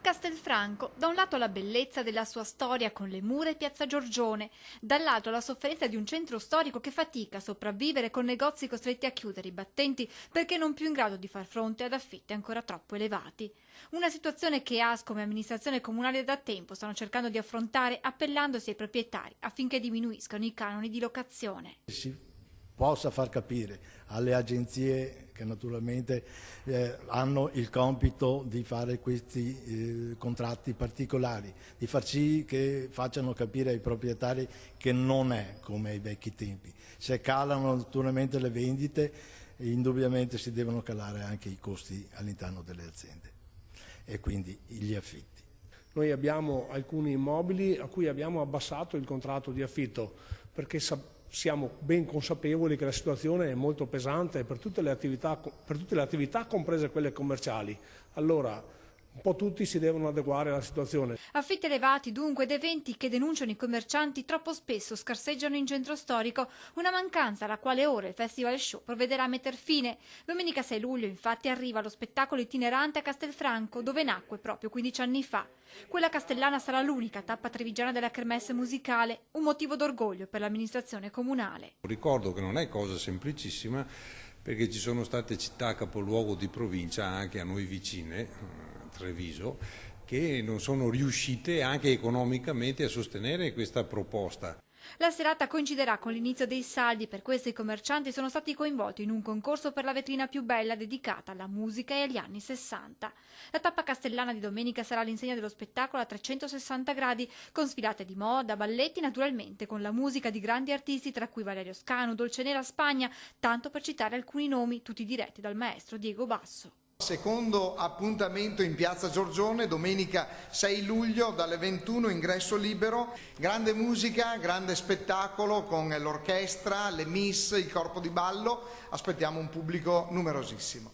Castelfranco, da un lato la bellezza della sua storia con le mura e Piazza Giorgione, dall'altro la sofferenza di un centro storico che fatica a sopravvivere con negozi costretti a chiudere i battenti perché non più in grado di far fronte ad affitti ancora troppo elevati. Una situazione che ASCOM e amministrazione comunale da tempo stanno cercando di affrontare appellandosi ai proprietari affinché diminuiscano i canoni di locazione. Possa far capire alle agenzie che naturalmente hanno il compito di fare questi contratti particolari, di far sì che facciano capire ai proprietari che non è come ai vecchi tempi. Se calano naturalmente le vendite, indubbiamente si devono calare anche i costi all'interno delle aziende e quindi gli affitti. Noi abbiamo alcuni immobili a cui abbiamo abbassato il contratto di affitto perché siamo ben consapevoli che la situazione è molto pesante per tutte le attività comprese quelle commerciali. Allora, un po' tutti si devono adeguare alla situazione. Affitti elevati dunque ed eventi che denunciano i commercianti troppo spesso scarseggiano in centro storico, una mancanza alla quale ora il Festival Show provvederà a metter fine. Domenica 6 luglio infatti arriva lo spettacolo itinerante a Castelfranco, dove nacque proprio 15 anni fa. Quella castellana sarà l'unica tappa trevigiana della kermesse musicale, un motivo d'orgoglio per l'amministrazione comunale. Ricordo che non è cosa semplicissima perché ci sono state città capoluogo di provincia anche a noi vicine, Treviso, che non sono riuscite anche economicamente a sostenere questa proposta. La serata coinciderà con l'inizio dei saldi, per questo i commercianti sono stati coinvolti in un concorso per la vetrina più bella dedicata alla musica e agli anni 60. La tappa castellana di domenica sarà all'insegna dello spettacolo a 360 gradi, con sfilate di moda, balletti, naturalmente con la musica di grandi artisti tra cui Valerio Scanu, Dolcenera Spagna, tanto per citare alcuni nomi, tutti diretti dal maestro Diego Basso. Secondo appuntamento in Piazza Giorgione, domenica 6 luglio dalle 21, ingresso libero, grande musica, grande spettacolo con l'orchestra, le miss, il corpo di ballo, aspettiamo un pubblico numerosissimo.